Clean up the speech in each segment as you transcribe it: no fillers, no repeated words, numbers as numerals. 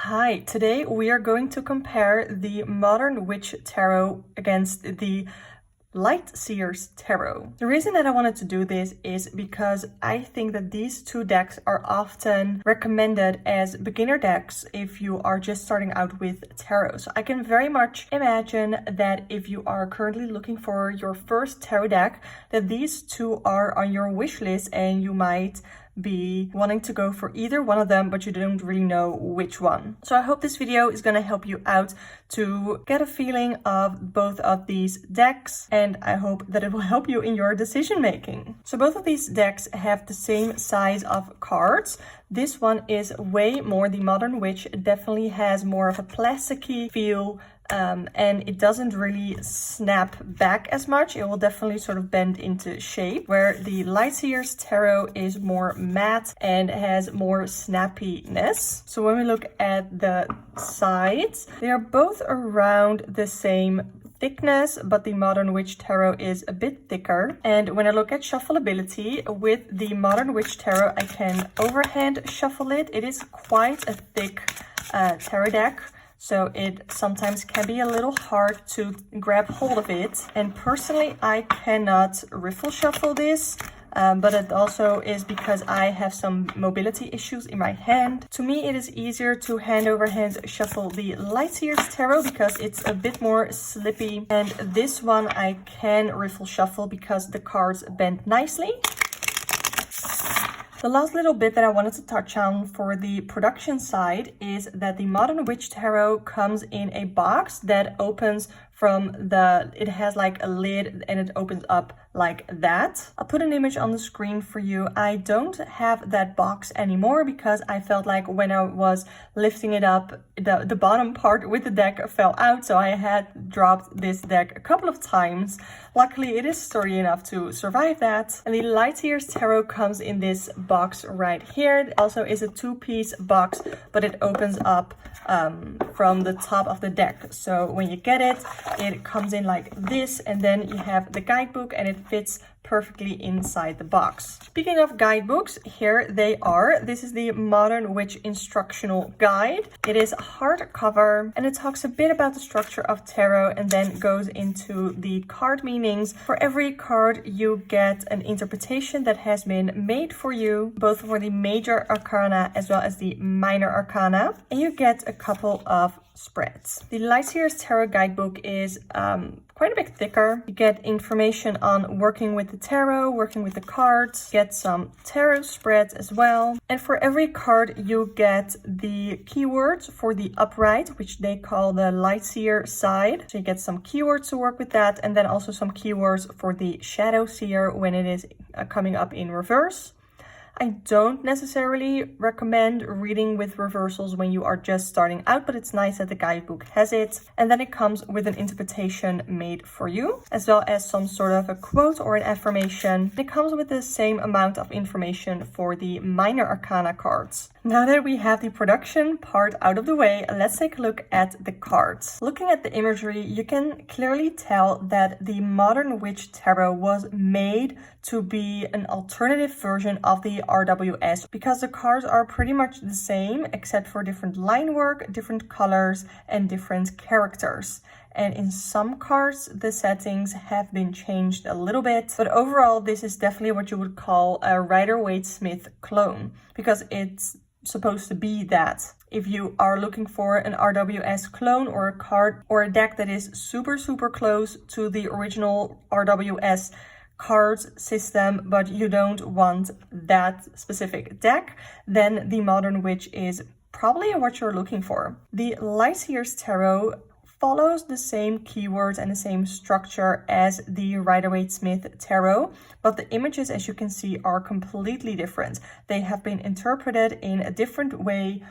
Hi, today we are going to compare the Modern Witch Tarot against the Light Seer's Tarot. The reason that I wanted to do this is because I think that these two decks are often recommended as beginner decks if you are just starting out with tarot. So I can very much imagine that if you are currently looking for your first tarot deck, that these two are on your wish list and you might be wanting to go for either one of them, but you don't really know which one. So I hope this video is going to help you out to get a feeling of both of these decks, and I hope that it will help you in your decision making. So both of these decks have the same size of cards. This one is way more, the Modern Witch definitely has more of a plasticky feel, and it doesn't really snap back as much. It will definitely sort of bend into shape, where the Light Seer's Tarot is more matte and has more snappiness. So when we look at the sides, they are both around the same thickness, but the Modern Witch Tarot is a bit thicker. And when I look at shuffleability, with the Modern Witch Tarot, I can overhand shuffle it. It is quite a thick tarot deck, so it sometimes can be a little hard to grab hold of it. And personally, I cannot riffle shuffle this, but it also is because I have some mobility issues in my hand. To me, it is easier to hand over hand shuffle the Light Seer's Tarot because it's a bit more slippy. And this one I can riffle shuffle because the cards bend nicely. The last little bit that I wanted to touch on for the production side is that the Modern Witch Tarot comes in a box that opens from it has like a lid and it opens up like that. I'll put an image on the screen for you. I don't have that box anymore because I felt like when I was lifting it up, the bottom part with the deck fell out, so I had dropped this deck a couple of times. Luckily, it is sturdy enough to survive that. And the Light Seer's Tarot comes in this box right here. It also is a two-piece box, but it opens up from the top of the deck. So when you get it, it comes in like this, and then you have the guidebook and it fits perfectly inside the box. Speaking of guidebooks, here they are. This is the Modern Witch Instructional Guide. It is hardcover and it talks a bit about the structure of tarot and then goes into the card meanings. For every card, you get an interpretation that has been made for you, both for the major arcana as well as the minor arcana, and you get a couple of spreads. The Light Seer's Tarot guidebook is quite a bit thicker. You get information on working with the tarot, working with the cards, get some tarot spreads as well. And for every card, you get the keywords for the upright, which they call the Light Seer side. So you get some keywords to work with that, and then also some keywords for the Shadow Seer when it is coming up in reverse. I don't necessarily recommend reading with reversals when you are just starting out, but it's nice that the guidebook has it. And then it comes with an interpretation made for you, as well as some sort of a quote or an affirmation. It comes with the same amount of information for the minor arcana cards. Now that we have the production part out of the way, let's take a look at the cards. Looking at the imagery, you can clearly tell that the Modern Witch Tarot was made to be an alternative version of the RWS, because the cards are pretty much the same except for different line work, different colors, and different characters. And in some cards, the settings have been changed a little bit, but overall, this is definitely what you would call a Rider-Waite-Smith clone, because it's supposed to be that. If you are looking for an RWS clone or a card or a deck that is super close to the original RWS cards system, but you don't want that specific deck, then the Modern Witch is probably what you're looking for. The Light Seer's Tarot follows the same keywords and the same structure as the Rider-Waite-Smith Tarot, but the images, as you can see, are completely different. They have been interpreted in a different way,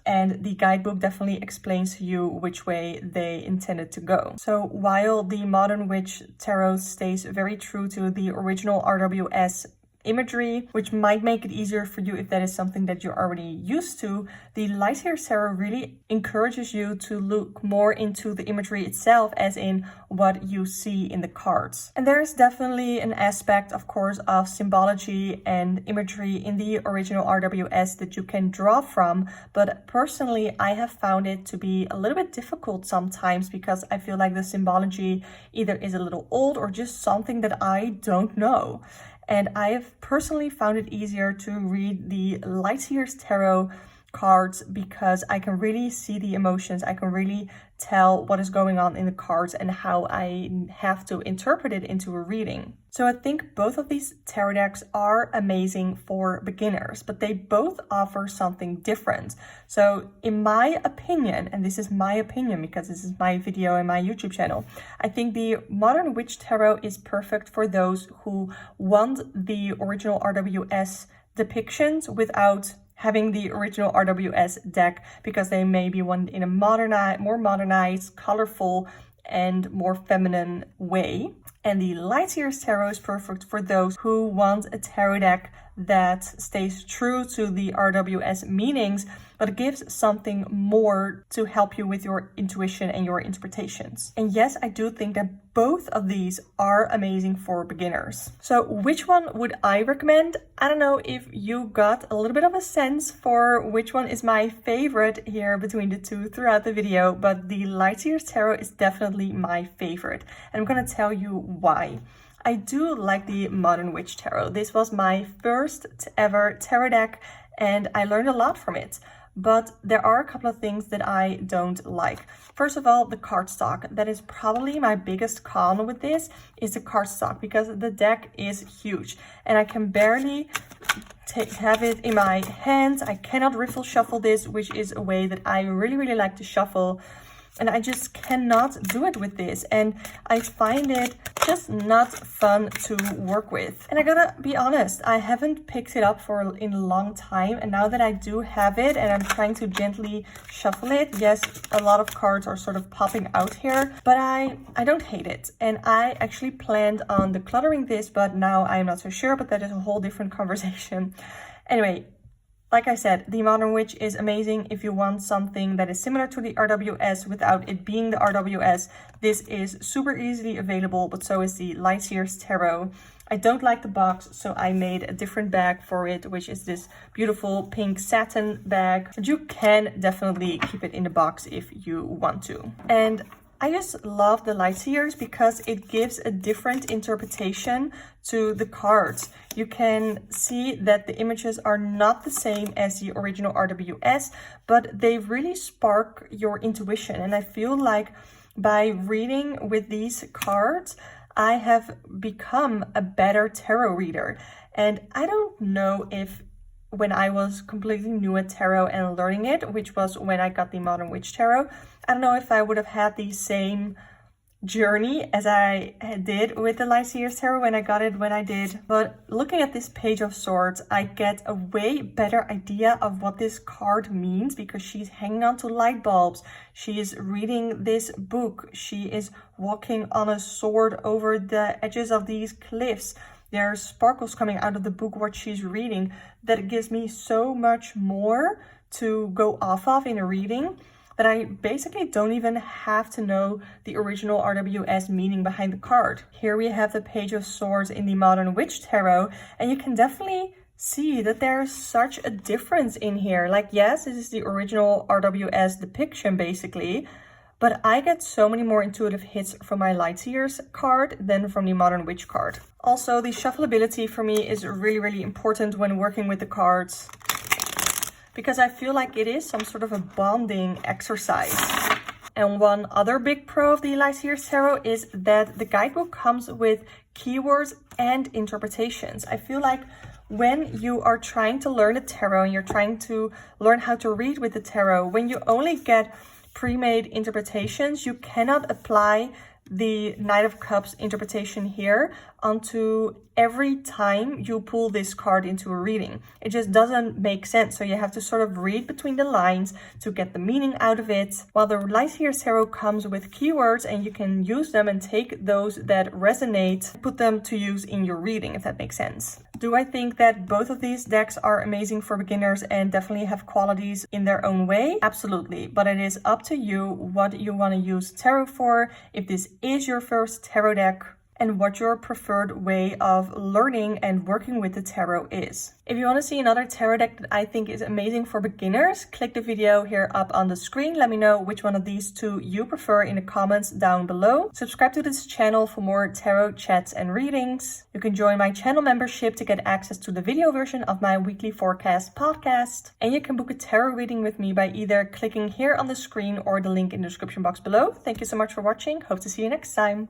and the guidebook definitely explains to you which way they intended to go. So while the Modern Witch Tarot stays very true to the original RWS imagery, which might make it easier for you if that is something that you're already used to. The Light Years Tarot really encourages you to look more into the imagery itself, as in what you see in the cards. And there is definitely an aspect, of course, of symbology and imagery in the original RWS that you can draw from, but personally I have found it to be a little bit difficult sometimes because I feel like the symbology either is a little old or just something that I don't know. And I have personally found it easier to read the Light Years Tarot cards because I can really see the emotions. I can really tell what is going on in the cards and how I have to interpret it into a reading. So I think both of these tarot decks are amazing for beginners, but they both offer something different. So in my opinion, and this is my opinion because this is my video and my YouTube channel, I think the Modern Witch Tarot is perfect for those who want the original RWS depictions without having the original RWS deck, because they maybe want in a more modernized, colorful, and more feminine way. And the Light Years Tarot is perfect for those who want a tarot deck that stays true to the RWS meanings, but gives something more to help you with your intuition and your interpretations. And yes, I do think that both of these are amazing for beginners. So which one would I recommend? I don't know if you got a little bit of a sense for which one is my favorite here between the two throughout the video, but the Light Years Tarot is definitely my favorite. And I'm gonna tell you why. I do like the Modern Witch Tarot. This was my first ever tarot deck and I learned a lot from it. But there are a couple of things that I don't like. First of all, the cardstock. That is probably my biggest con with this, is the cardstock, because the deck is huge and I can barely have it in my hands. I cannot riffle shuffle this, which is a way that I really like to shuffle. And I just cannot do it with this. And I find it just not fun to work with. And I gotta be honest, I haven't picked it up in a long time. And now that I do have it and I'm trying to gently shuffle it, yes, a lot of cards are sort of popping out here, but I don't hate it. And I actually planned on decluttering this, but now I'm not so sure, but that is a whole different conversation. Anyway, like I said, the Modern Witch is amazing if you want something that is similar to the RWS without it being the RWS. This is super easily available, but so is the Light Years Tarot. I don't like the box, so I made a different bag for it, which is this beautiful pink satin bag. But you can definitely keep it in the box if you want to. And I just love the Light Years because it gives a different interpretation to the cards. You can see that the images are not the same as the original RWS, but they really spark your intuition. And I feel like by reading with these cards, I have become a better tarot reader. And I don't know if when I was completely new at tarot and learning it, which was when I got the Modern Witch Tarot, I don't know if I would have had the same journey as I did with the Light Years Tarot when I got it when I did. But looking at this Page of Swords, I get a way better idea of what this card means, because she's hanging on to light bulbs. She is reading this book. She is walking on a sword over the edges of these cliffs. There are sparkles coming out of the book, what she's reading, that gives me so much more to go off of in a reading that I basically don't even have to know the original RWS meaning behind the card. Here we have the Page of Swords in the Modern Witch Tarot, and you can definitely see that there's such a difference in here. Like, yes, this is the original RWS depiction basically, but I get so many more intuitive hits from my Light Years card than from the Modern Witch card. Also, the shuffleability for me is really important when working with the cards, because I feel like it is some sort of a bonding exercise. And one other big pro of the Light Years Tarot is that the guidebook comes with keywords and interpretations. I feel like when you are trying to learn the tarot and you're trying to learn how to read with the tarot, when you only get pre-made interpretations, you cannot apply the Knight of Cups interpretation here onto every time you pull this card into a reading. It just doesn't make sense. So you have to sort of read between the lines to get the meaning out of it. While the Light Seer Tarot comes with keywords and you can use them and take those that resonate, put them to use in your reading, if that makes sense. Do I think that both of these decks are amazing for beginners and definitely have qualities in their own way? Absolutely, but it is up to you what you want to use tarot for, if this is your first tarot deck, and what your preferred way of learning and working with the tarot is. If you want to see another tarot deck that I think is amazing for beginners, click the video here up on the screen. Let me know which one of these two you prefer in the comments down below. Subscribe to this channel for more tarot chats and readings. You can join my channel membership to get access to the video version of my weekly forecast podcast. And you can book a tarot reading with me by either clicking here on the screen or the link in the description box below. Thank you so much for watching. Hope to see you next time.